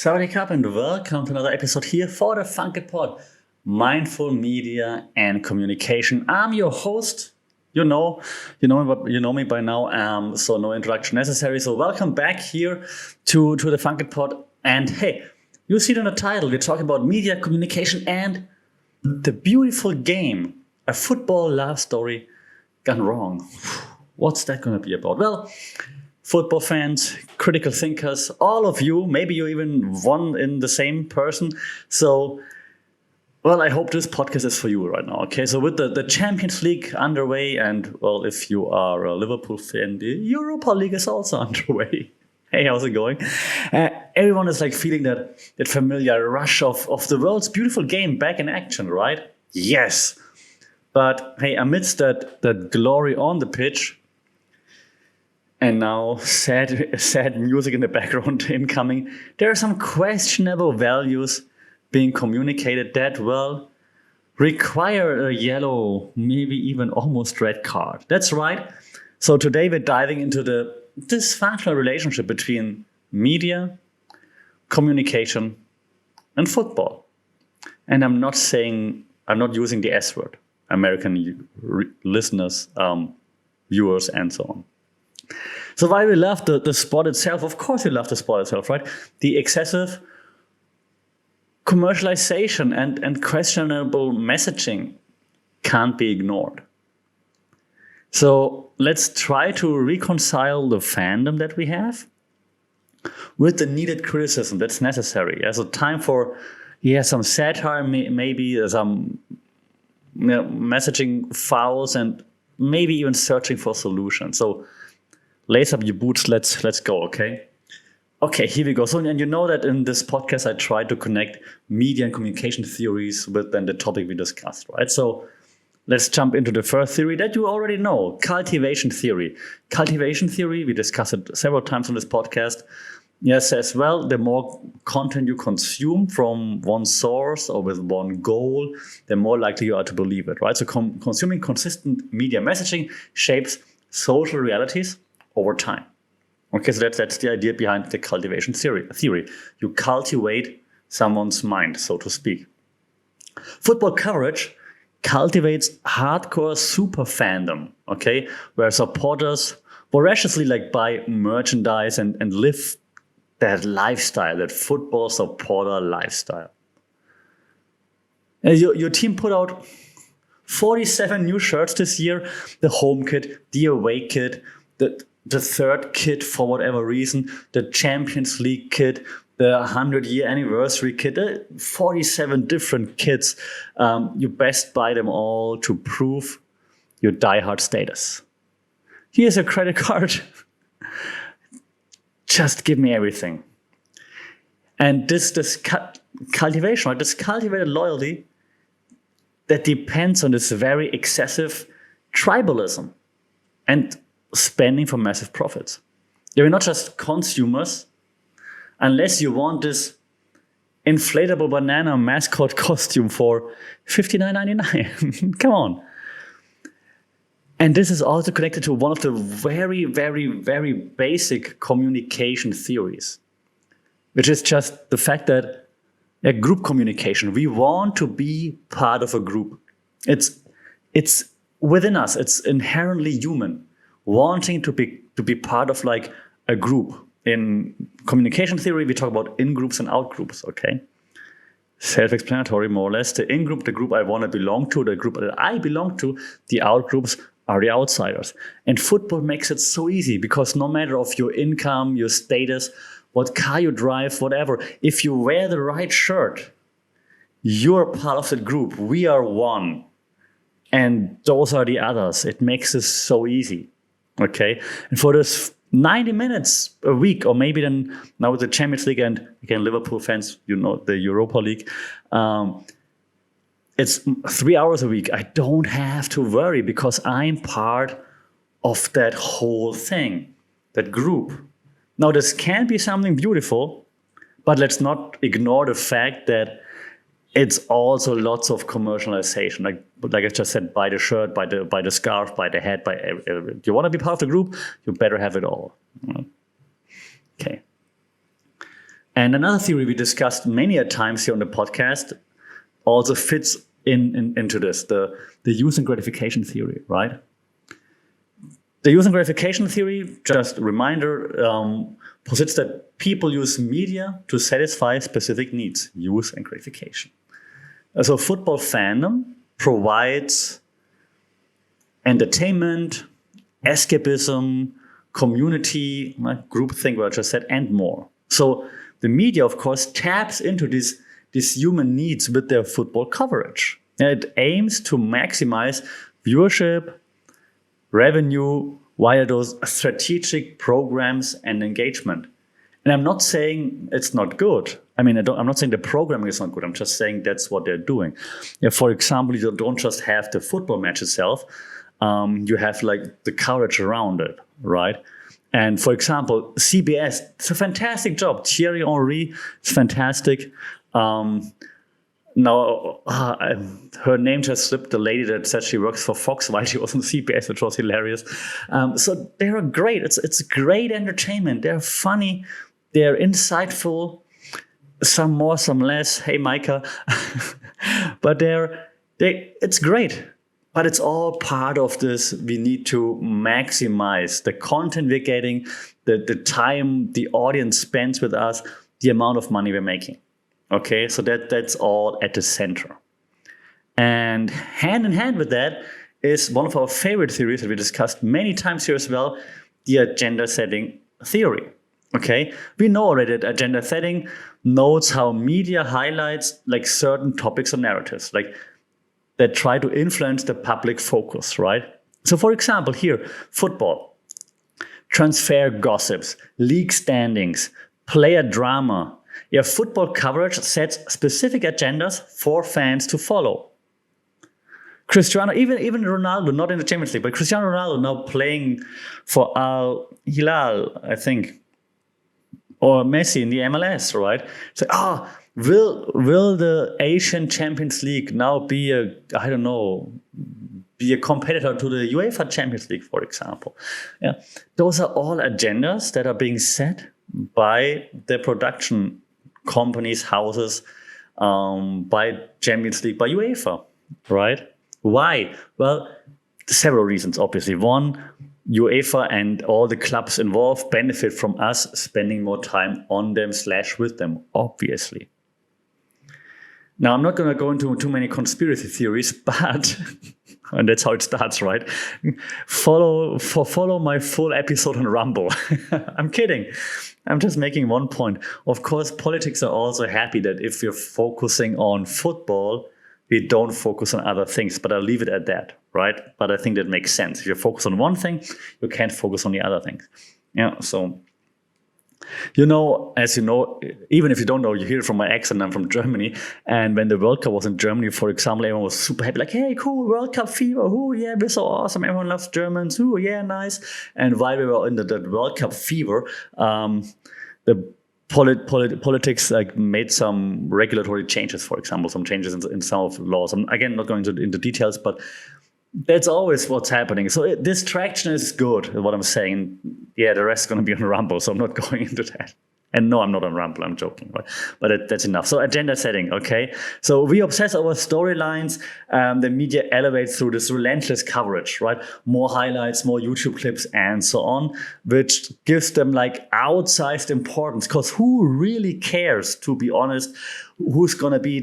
Sawadee Cup and welcome to another episode here for the Funky Pod, Mindful Media and Communication. I'm your host. You know me by now, so no introduction necessary. So welcome back here to the Funky Pod. And hey, you see it in the title. We're talking about media, communication, and the beautiful game, a football love story gone wrong. What's that going to be about? Well, football fans, critical thinkers, all of you, maybe you even one in the same person. So, well, I hope this podcast is for you right now. Okay, so with the Champions League underway, and well, if you are a Liverpool fan, the Europa League is also underway. Hey, how's it going? Everyone is like feeling that familiar rush of the world's beautiful game back in action, right? Yes. But hey, amidst that glory on the pitch, and now sad music in the background incoming, there are some questionable values being communicated that, well, require a yellow, maybe even almost red card. That's right. So today we're diving into the dysfunctional relationship between media, communication, and football. And I'm not using the S word, American listeners, viewers, and so on. So why we love the sport itself? Of course we love the sport itself, right? The excessive commercialization and questionable messaging can't be ignored. So let's try to reconcile the fandom that we have with the needed criticism that's necessary. So time for some satire, maybe some messaging fouls, and maybe even searching for solutions. So lace up your boots, let's go, okay? Okay, here we go. So, and you know that in this podcast, I try to connect media and communication theories with then the topic we discussed, right? So let's jump into the first theory that you already know, cultivation theory. Cultivation theory, we discussed it several times on this podcast, says, well, the more content you consume from one source or with one goal, the more likely you are to believe it, right? So consuming consistent media messaging shapes social realities over time. Okay, so that's the idea behind the cultivation theory. You cultivate someone's mind, so to speak. Football coverage cultivates hardcore super fandom, okay, where supporters voraciously buy merchandise and live that lifestyle, that football supporter lifestyle. And your team put out 47 new shirts this year, the home kit, the away kit, the third kit for whatever reason, the Champions League kit, the 100-year anniversary kit, 47 different kits. You best buy them all to prove your diehard status. Here's a credit card. Just give me everything. And this cultivation, right? This cultivated loyalty that depends on this very excessive tribalism and spending for massive profits. You're not just consumers unless you want this inflatable banana mascot costume for $59.99. Come on. And this is also connected to one of the very, very, very basic communication theories, which is just the fact that group communication, we want to be part of a group. It's within us. It's inherently human, wanting to be part of a group. In communication theory, we talk about in-groups and out-groups, okay? Self-explanatory, more or less. The in-group, the group I want to belong to, the group that I belong to. The out-groups are the outsiders. And football makes it so easy because no matter of your income, your status, what car you drive, whatever, if you wear the right shirt, you're part of the group. We are one. And those are the others. It makes this so easy. Okay, and for this 90 minutes a week, or maybe then now with the Champions League and again Liverpool fans, the Europa League, it's 3 hours a week. I don't have to worry because I'm part of that whole thing, that group. Now this can be something beautiful, but let's not ignore the fact that it's also lots of commercialization. Like I just said, buy the shirt, buy the scarf, buy the hat, buy everything. You want to be part of the group, you better have it all. Okay. And another theory we discussed many a times here on the podcast also fits into this, the use and gratification theory, right? The use and gratification theory, just a reminder, posits that people use media to satisfy specific needs, use and gratification. So football fandom provides entertainment, escapism, community, groupthink, what I just said, and more. So the media, of course, taps into these human needs with their football coverage. And it aims to maximize viewership, revenue via those strategic programs and engagement. And I'm not saying it's not good. I mean, I'm not saying the programming is not good. I'm just saying that's what they're doing. Yeah, for example, you don't just have the football match itself. You have like the coverage around it, right? And for example, CBS, it's a fantastic job. Thierry Henry is fantastic. Now, her name just slipped, the lady that said she works for Fox while she was on CBS, which was hilarious. So they're great. It's great entertainment. They're funny. They're insightful. Some more, some less. Hey, Micah. But it's great. But it's all part of this. We need to maximize the content we're getting, the time the audience spends with us, the amount of money we're making. Okay, so that's all at the center. And hand in hand with that is one of our favorite theories that we discussed many times here as well, the agenda setting theory. Okay, we know already that agenda setting notes how media highlights like certain topics or narratives, like that try to influence the public focus, right? So for example, here, football, transfer gossips, league standings, player drama. Yeah, football coverage sets specific agendas for fans to follow. Cristiano, even Ronaldo, not in the Champions League, but Cristiano Ronaldo now playing for Al Hilal, I think, or Messi in the MLS, right? So, will the Asian Champions League now be a competitor to the UEFA Champions League, for example? Yeah, those are all agendas that are being set by the production companies, houses, by Champions League, by UEFA, right? Why? Well, several reasons, obviously. One, UEFA and all the clubs involved benefit from us spending more time on them / with them, obviously. Now, I'm not going to go into too many conspiracy theories, but, and that's how it starts, right? Follow my full episode on Rumble. I'm kidding. I'm just making one point. Of course, politics are also happy that if you're focusing on football, we don't focus on other things, but I'll leave it at that, right? But I think that makes sense. If you focus on one thing, you can't focus on the other things. Yeah, so, as you know, even if you don't know, you hear it from my accent, I'm from Germany. And when the World Cup was in Germany, for example, everyone was super happy, like, hey, cool, World Cup fever. Oh, yeah, we're so awesome. Everyone loves Germans. Oh, yeah, nice. And while we were in that World Cup fever, the politics like made some regulatory changes, for example, some changes in some of the laws. I'm again not going into details, but that's always what's happening. So distraction is good, is what I'm saying. Yeah, the rest is going to be on Rumble, so I'm not going into that. And no, I'm not on Rumble, I'm joking, right? But that's enough. So agenda setting, okay? So we obsess over storylines. The media elevates through this relentless coverage, right? More highlights, more YouTube clips, and so on, which gives them like outsized importance. Because who really cares, to be honest, who's going to be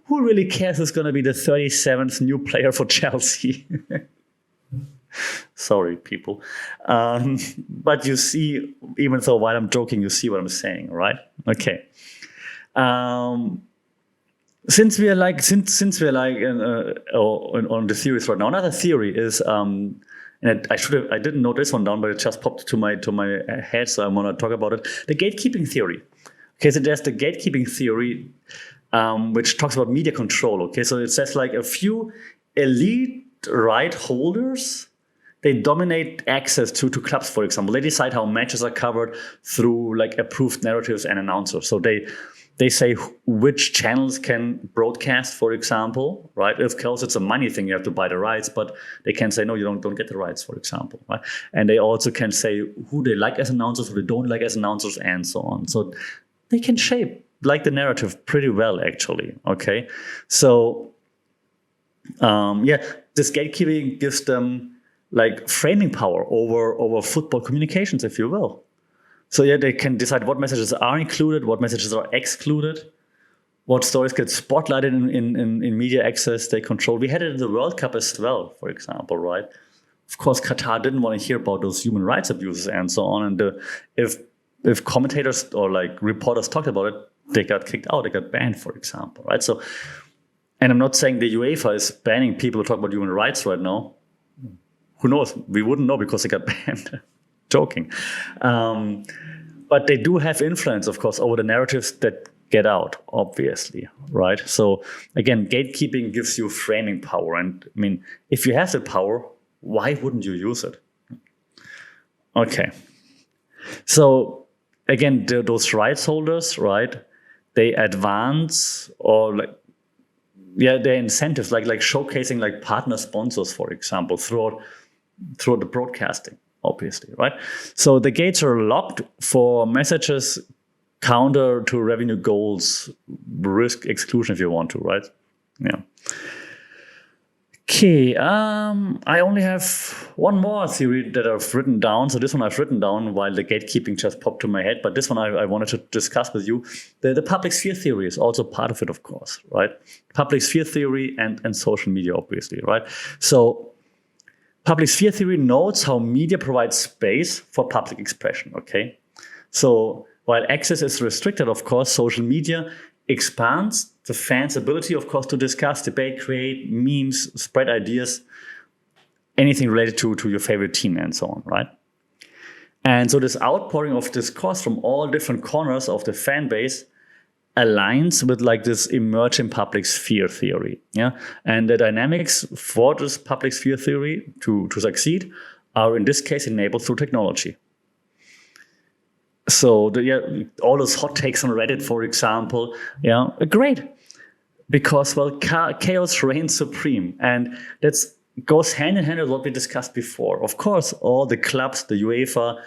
who really cares who's going to be the 37th new player for Chelsea? Sorry, people. But you see, even though while I'm joking, you see what I'm saying, right? Okay. Since we're like on the theories right now, another theory is, and I didn't note this one down, but it just popped to my head, so I want to talk about it. The gatekeeping theory. Okay, so there's the gatekeeping theory, which talks about media control. Okay, so it says like a few elite right holders, they dominate access to clubs, for example. They decide how matches are covered through like approved narratives and announcers. So they They say which channels can broadcast, for example, right? Of course, it's a money thing. You have to buy the rights, but they can say, no, you don't get the rights, for example, right? And they also can say who they like as announcers, who they don't like as announcers, and so on. So they can shape like the narrative pretty well, actually. Okay. So, this gatekeeping gives them like framing power over football communications, if you will. So they can decide what messages are included, what messages are excluded, what stories get spotlighted in media access they control. We had it in the World Cup as well, for example, right? Of course, Qatar didn't want to hear about those human rights abuses and so on. And if commentators or like reporters talked about it, they got kicked out, they got banned, for example, right? So, and I'm not saying the UEFA is banning people who talk about human rights right now. Who knows? We wouldn't know because they got banned. Joking. But they do have influence, of course, over the narratives that get out, obviously, right? So again, gatekeeping gives you framing power. And I mean, if you have the power, why wouldn't you use it? Okay. So again, those rights holders, right? They advance or like, their incentives, like showcasing like partner sponsors, for example, throughout the broadcasting. Obviously, right? So the gates are locked for messages counter to revenue goals, risk exclusion if you want to, right? Yeah. Okay, I only have one more theory that I've written down. So this one I've written down while the gatekeeping just popped to my head. But this one I wanted to discuss with you. The public sphere theory is also part of it, of course, right? Public sphere theory and social media, obviously, right? So public sphere theory notes how media provides space for public expression, okay? So while access is restricted, of course, social media expands the fans' ability, of course, to discuss, debate, create memes, spread ideas, anything related to your favorite team and so on, right? And so this outpouring of discourse from all different corners of the fan base aligns with like this emerging public sphere theory, and the dynamics for this public sphere theory to succeed are in this case enabled through technology. So all those hot takes on Reddit, for example, great, because chaos reigns supreme, and that goes hand in hand with what we discussed before. Of course, all the clubs, the UEFA,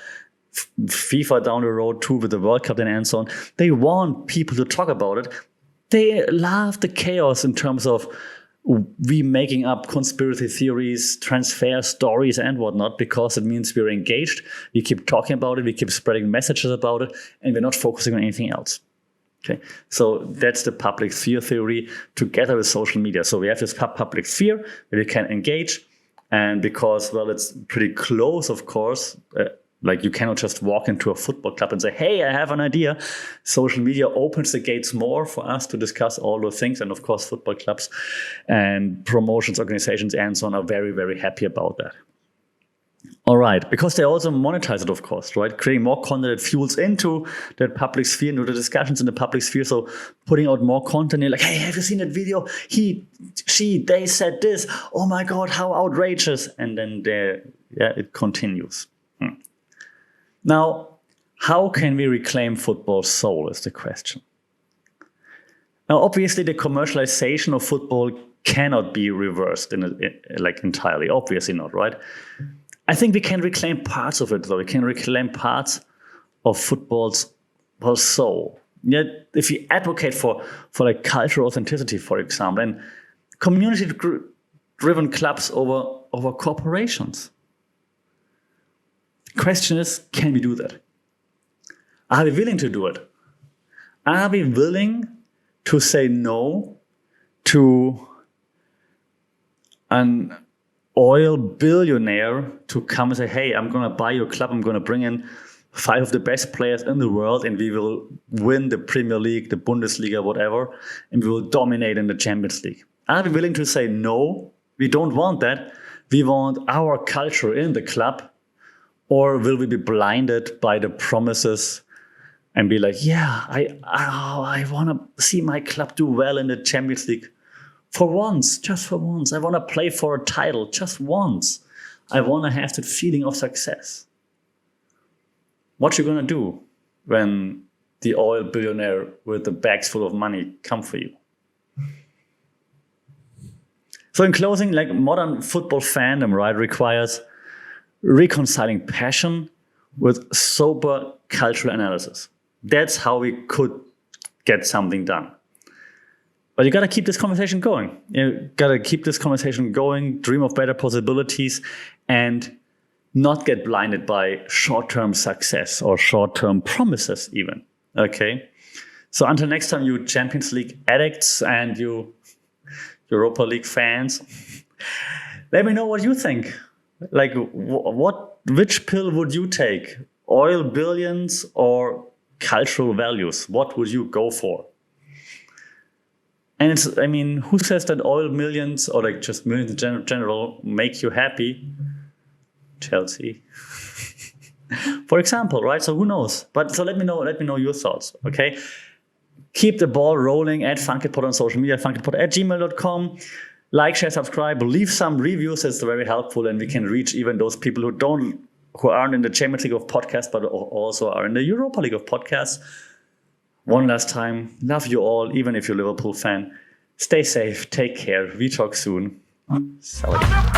FIFA down the road too with the World Cup and so on, they want people to talk about it. They love the chaos in terms of we making up conspiracy theories, transfer stories and whatnot, because it means we're engaged, we keep talking about it, we keep spreading messages about it, and we're not focusing on anything else. Okay, so that's the public sphere theory together with social media. So we have this public sphere where we can engage, and because, well, it's pretty close, of course, like you cannot just walk into a football club and say, hey, I have an idea. Social media opens the gates more for us to discuss all those things. And of course, football clubs and promotions organizations and so on are very, very happy about that. All right, because they also monetize it, of course, right? Creating more content that fuels into that public sphere, into the discussions in the public sphere. So putting out more content, you're like, hey, have you seen that video? They said this. Oh my God, how outrageous. And then it continues. Now, how can we reclaim football's soul is the question. Now, obviously, the commercialization of football cannot be reversed entirely. Obviously not, right? I think we can reclaim parts of it, though. We can reclaim parts of football's soul. Yet, if you advocate for like cultural authenticity, for example, and community-driven clubs over corporations. The question is, can we do that? Are we willing to do it? Are we willing to say no to an oil billionaire to come and say, hey, I'm going to buy your club, I'm going to bring in 5 of the best players in the world, and we will win the Premier League, the Bundesliga, whatever, and we will dominate in the Champions League? Are we willing to say, no, we don't want that, we want our culture in the club? Or will we be blinded by the promises and be like, yeah, I want to see my club do well in the Champions League for once, just for once. I want to play for a title just once. I want to have that feeling of success. What you going to do when the oil billionaire with the bags full of money come for you. So in closing, like modern football fandom, right, requires reconciling passion with sober cultural analysis. That's how we could get something done. But you got to keep this conversation going. You got to keep this conversation going, dream of better possibilities, and not get blinded by short-term success or short-term promises even. Okay? So until next time, you Champions League addicts and you Europa League fans, let me know what you think. Like, which pill would you take? Oil billions or cultural values? What would you go for? And it's, I mean, who says that oil millions or like just millions in general make you happy? Chelsea, for example, right? So who knows? But so let me know your thoughts, okay? Keep the ball rolling at FunkedPod on social media, funkedpod@gmail.com. Like, share, subscribe, leave some reviews. It's very helpful, and we can reach even those people who aren't in the Champions League of podcasts, but also are in the Europa League of podcasts. One last time, love you all, even if you're a Liverpool fan. Stay safe, take care. We talk soon. Sawadee.